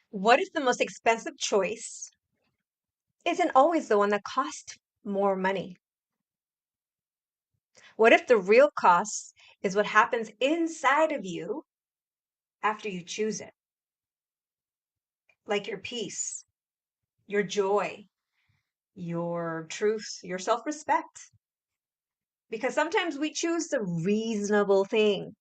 What if the most expensive choice isn't always the one that costs more money? What if the real cost is what happens inside of you after you choose it? Like your peace, your joy, your truth, your self-respect. Because sometimes we choose the reasonable thing,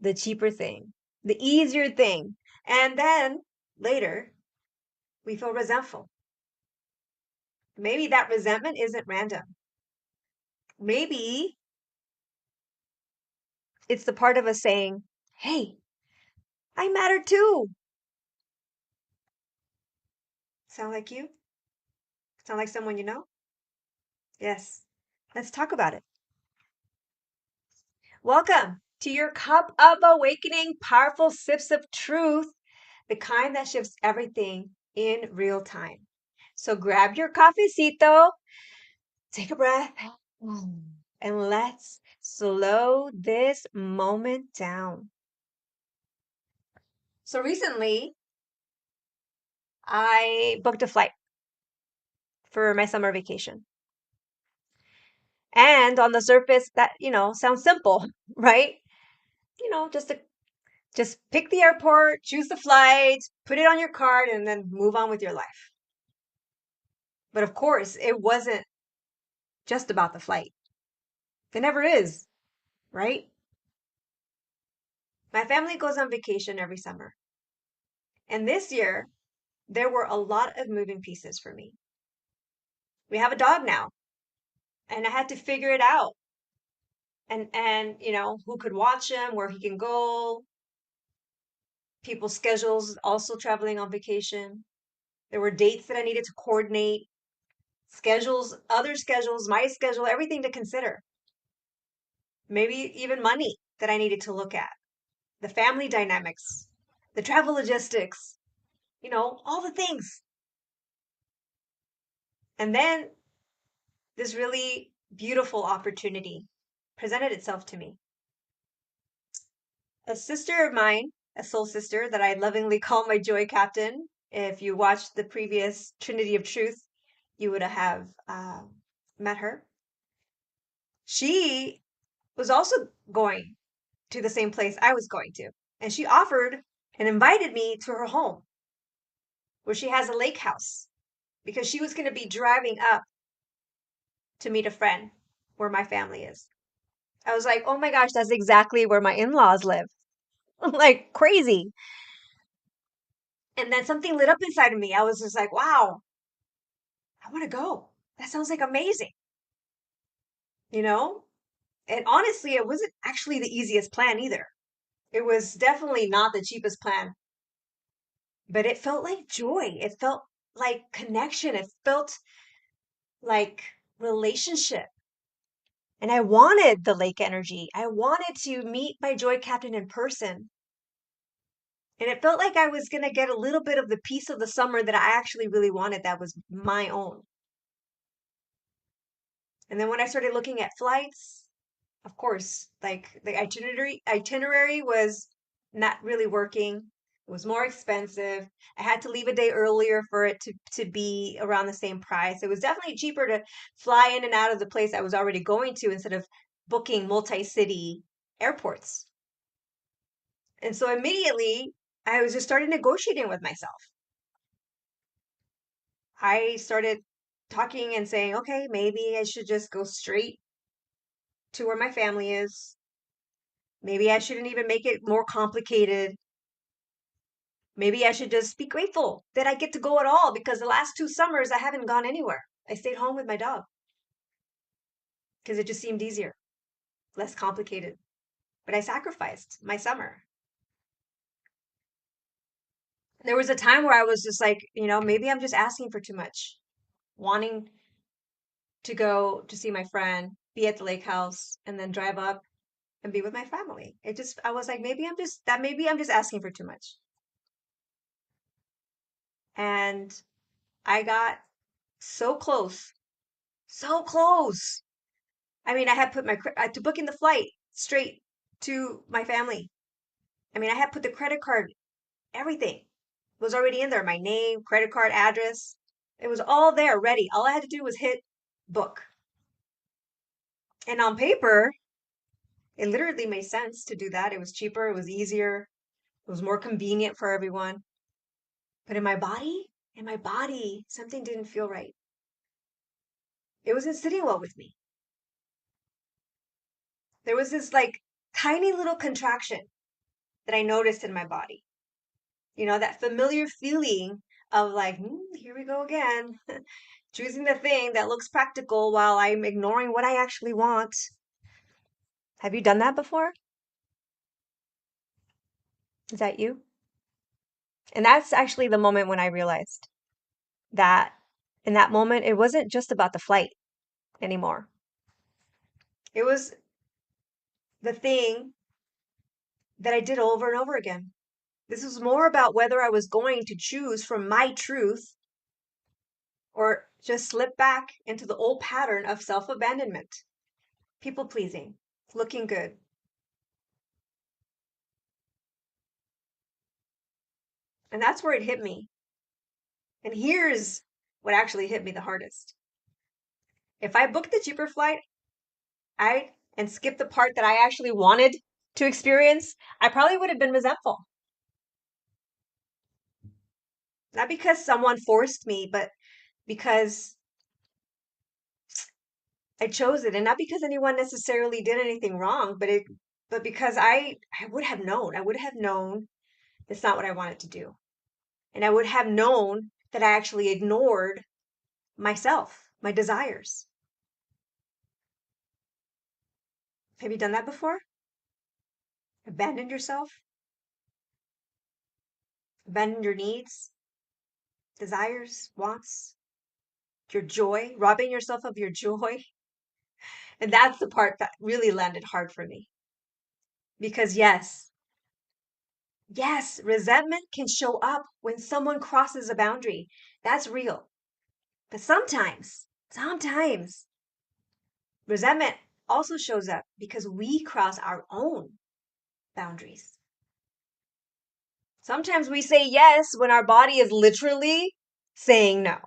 the cheaper thing, the easier thing. And then later, we feel resentful. Maybe that resentment isn't random. Maybe it's the part of us saying, hey, I matter too. Sound like you? Sound like someone you know? Yes. Let's talk about it. Welcome to your cup of awakening, powerful sips of truth, the kind that shifts everything in real time. So grab your cafecito, take a breath, and let's slow this moment down. So recently, I booked a flight for my summer vacation. And on the surface, that, sounds simple, right? Just pick the airport, choose the flight, put it on your card, and then move on with your life. But of course, it wasn't just about the flight. It never is, right? My family goes on vacation every summer. And this year, there were a lot of moving pieces for me. We have a dog now, and I had to figure it out. And who could watch him, where he can go, people's schedules also traveling on vacation. There were dates that I needed to coordinate, schedules, other schedules, my schedule, everything to consider. Maybe even money that I needed to look at, the family dynamics, the travel logistics, all the things. And then this really beautiful opportunity presented itself to me. A sister of mine, a soul sister that I lovingly call my joy captain. If you watched the previous Trinity of Truth, you would have met her. She was also going to the same place I was going to. And she offered and invited me to her home where she has a lake house because she was going to be driving up to meet a friend where my family is. I was like, oh my gosh, that's exactly where my in laws live. Like crazy. And then something lit up inside of me. I was just like, wow, I want to go. That sounds like amazing, you know? And honestly, it wasn't actually the easiest plan either. It was definitely not the cheapest plan, but it felt like joy. It felt like connection. It felt like relationship. And I wanted the lake energy. I wanted to meet my joy captain in person. And it felt like I was going to get a little bit of the piece of the summer that I actually really wanted that was my own. And then when I started looking at flights, of course, like the itinerary was not really working. It was more expensive. I had to leave a day earlier for it to be around the same price. It was definitely cheaper to fly in and out of the place I was already going to instead of booking multi-city airports. And so immediately I was just started negotiating with myself. I started talking and saying, okay, maybe I should just go straight to where my family is. Maybe I shouldn't even make it more complicated. Maybe I should just be grateful that I get to go at all because the last 2 summers I haven't gone anywhere. I stayed home with my dog because it just seemed easier, less complicated. But I sacrificed my summer. There was a time where I was just like, maybe I'm just asking for too much, wanting to go to see my friend, be at the lake house, and then drive up and be with my family. I was like, maybe I'm just asking for too much. And I got so close, so close. I mean, I had to book in the flight straight to my family. I mean, I had put the credit card, everything. was already in there. My name, credit card, address. It was all there ready. All I had to do was hit book. And on paper, it literally made sense to do that. It was cheaper, it was easier, it was more convenient for everyone. But in my body, something didn't feel right. It wasn't sitting well with me. There was this like tiny little contraction that I noticed in my body. You know, that familiar feeling of like, here we go again, choosing the thing that looks practical while I'm ignoring what I actually want. Have you done that before? Is that you? And that's actually the moment when I realized that in that moment, it wasn't just about the flight anymore. It was the thing that I did over and over again. This was more about whether I was going to choose from my truth or just slip back into the old pattern of self abandonment, people pleasing, looking good. And that's where it hit me. And here's what actually hit me the hardest. If I booked the cheaper flight, and skipped the part that I actually wanted to experience, I probably would have been resentful. Not because someone forced me, but because I chose it, and not because anyone necessarily did anything wrong, but because I would have known. I would have known it's not what I wanted to do. And I would have known that I actually ignored myself, my desires. Have you done that before? Abandoned yourself? Abandoned your needs, desires, wants, your joy, robbing yourself of your joy? And that's the part that really landed hard for me. Because yes, resentment can show up when someone crosses a boundary. That's real. But sometimes, resentment also shows up because we cross our own boundaries. Sometimes we say yes when our body is literally saying no.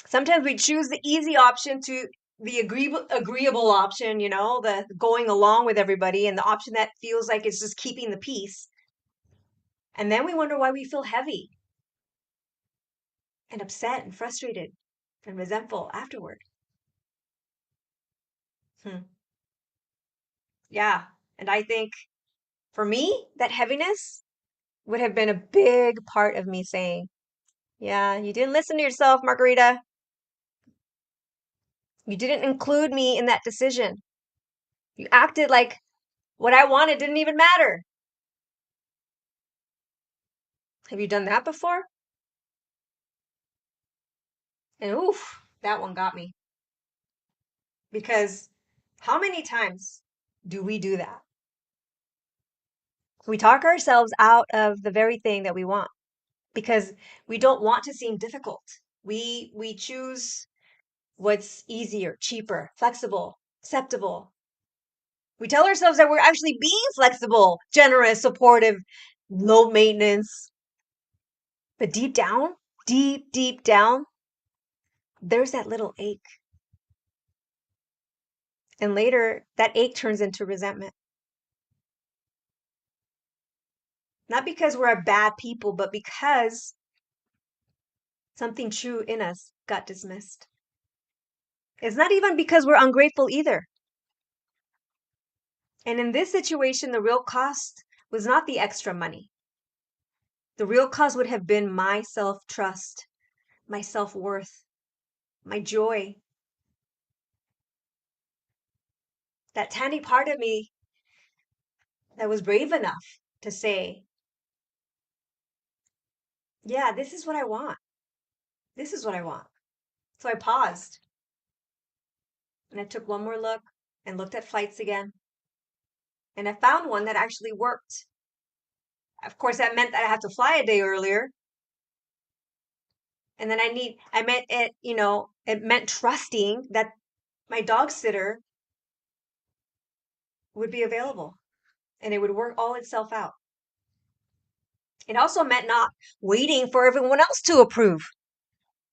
Sometimes we choose the easy option to the agreeable option, the going along with everybody, and the option that feels like it's just keeping the peace. And then we wonder why we feel heavy and upset and frustrated and resentful afterward. Hmm. Yeah. And I think for me, that heaviness would have been a big part of me saying, yeah, you didn't listen to yourself, Margarita. You didn't include me in that decision. You acted like what I wanted didn't even matter. Have you done that before? And oof, that one got me. Because how many times do we do that? We talk ourselves out of the very thing that we want because we don't want to seem difficult. We choose what's easier, cheaper, flexible, acceptable. We tell ourselves that we're actually being flexible, generous, supportive, low maintenance. But deep down, there's that little ache. And later, that ache turns into resentment. Not because we're a bad people, but because something true in us got dismissed. It's not even because we're ungrateful either. And in this situation, the real cost was not the extra money. The real cost would have been my self trust, my self worth, my joy. That tiny part of me that was brave enough to say, yeah, this is what I want. This is what I want. So I paused and I took one more look and looked at flights again. And I found one that actually worked. Of course, that meant that I had to fly a day earlier. And then I meant it, it meant trusting that my dog sitter would be available and it would work all itself out. It also meant not waiting for everyone else to approve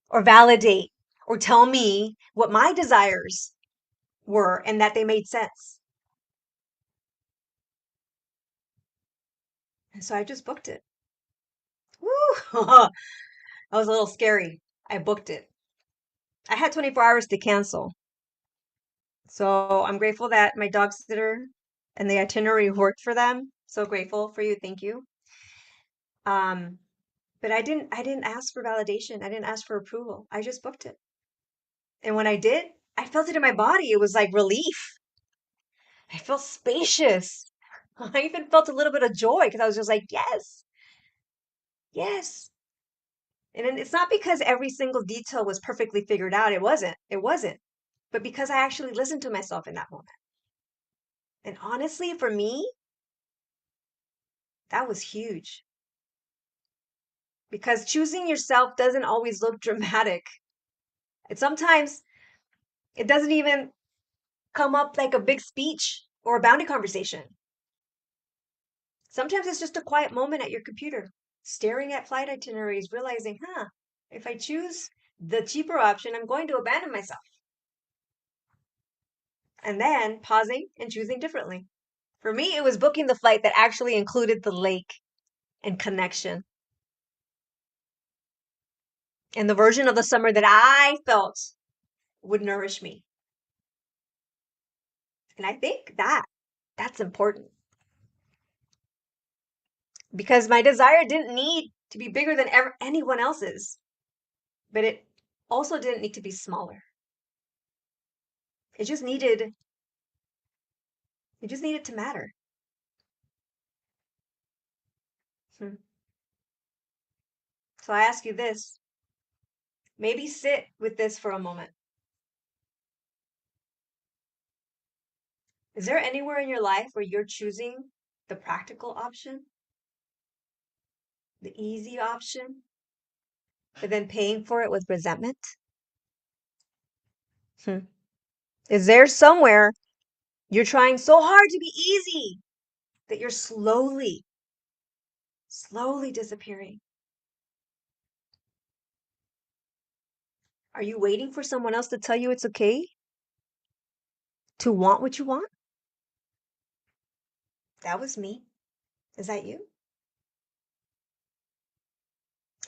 or validate or tell me what my desires were and that they made sense. And so I just booked it. Woo! That was a little scary. I booked it. I had 24 hours to cancel. So I'm grateful that my dog sitter and the itinerary worked for them. So grateful for you. Thank you. Um, but I didn't ask for validation. I didn't ask for approval. I just booked it. And when I did, I felt it in my body. It was like relief. I felt spacious. I even felt a little bit of joy because I was just like, yes, yes. And then it's not because every single detail was perfectly figured out. It wasn't. It wasn't. But because I actually listened to myself in that moment. And honestly, for me, that was huge. Because choosing yourself doesn't always look dramatic. And sometimes it doesn't even come up like a big speech or a boundary conversation. Sometimes it's just a quiet moment at your computer, staring at flight itineraries, realizing, if I choose the cheaper option, I'm going to abandon myself. And then pausing and choosing differently. For me, it was booking the flight that actually included the lake and connection and the version of the summer that I felt would nourish me. And I think that's important because my desire didn't need to be bigger than anyone else's, but it also didn't need to be smaller. It just needed to matter. Hmm. So I ask you this, maybe sit with this for a moment. Is there anywhere in your life where you're choosing the practical option, the easy option, but then paying for it with resentment? Hmm. Is there somewhere you're trying so hard to be easy that you're slowly disappearing? Are you waiting for someone else to tell you it's okay to want what you want? That was me. Is that you?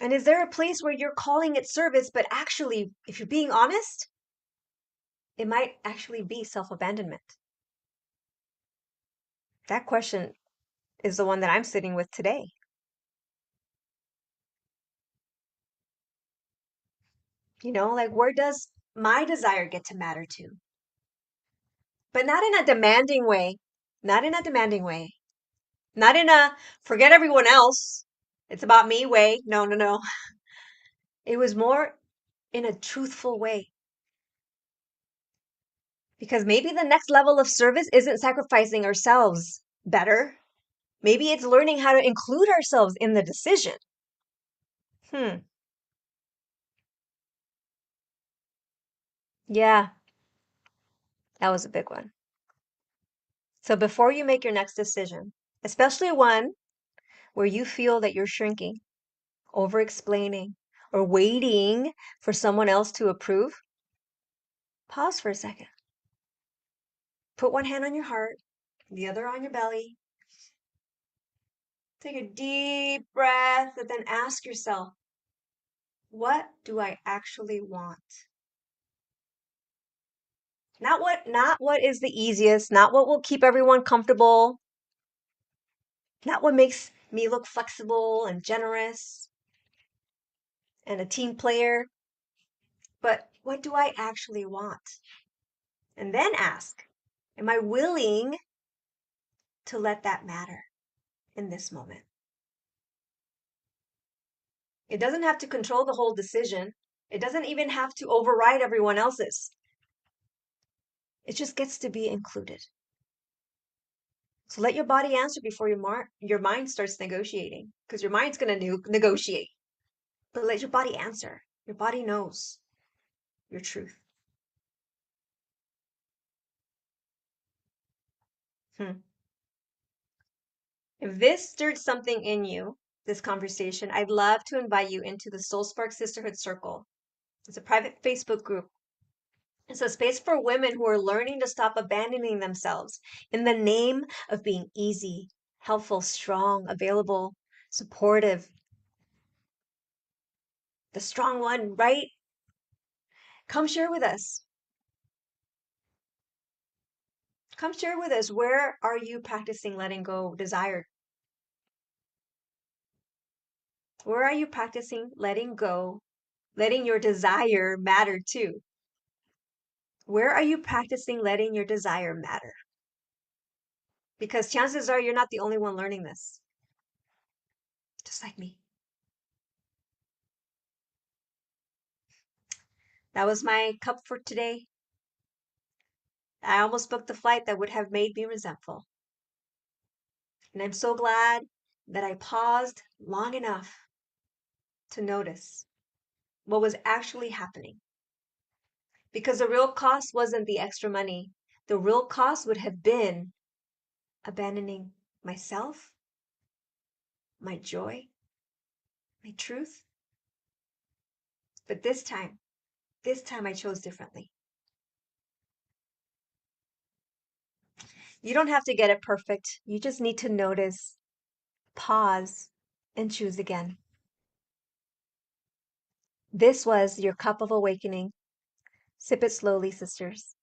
And is there a place where you're calling it service, but actually, if you're being honest, it might actually be self-abandonment? That question is the one that I'm sitting with today. Like where does my desire get to matter to? But not in a demanding way. Not in a demanding way. Not in a forget everyone else. It's about me way. No, no, no. It was more in a truthful way. Because maybe the next level of service isn't sacrificing ourselves better. Maybe it's learning how to include ourselves in the decision. Hmm. Yeah, that was a big one. So before you make your next decision, especially one where you feel that you're shrinking, over explaining, or waiting for someone else to approve, pause for a second. Put one hand on your heart, the other on your belly. Take a deep breath and then ask yourself, what do I actually want? Not what is the easiest, not what will keep everyone comfortable, not what makes me look flexible and generous and a team player, but what do I actually want? And then ask, am I willing to let that matter in this moment? It doesn't have to control the whole decision. It doesn't even have to override everyone else's. It just gets to be included. So let your body answer before your mind starts negotiating, because your mind's going to negotiate. But let your body answer. Your body knows your truth. Hmm. If this stirred something in you, this conversation, I'd love to invite you into the Soul Spark Sisterhood Circle. It's a private Facebook group. It's a space for women who are learning to stop abandoning themselves in the name of being easy, helpful, strong, available, supportive, the strong one, right? Come share with us. Come share with us. Where are you practicing letting go desired? Where are you practicing letting go, letting your desire matter too? Where are you practicing letting your desire matter? Because chances are you're not the only one learning this, just like me. That was my cup for today. I almost booked the flight that would have made me resentful. And I'm so glad that I paused long enough to notice what was actually happening. Because the real cost wasn't the extra money. The real cost would have been abandoning myself, my joy, my truth. But this time I chose differently. You don't have to get it perfect. You just need to notice, pause, and choose again. This was your cup of awakening. Sip it slowly, sisters.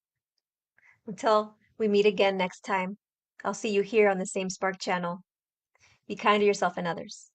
Until we meet again next time, I'll see you here on the same Spark channel. Be kind to yourself and others.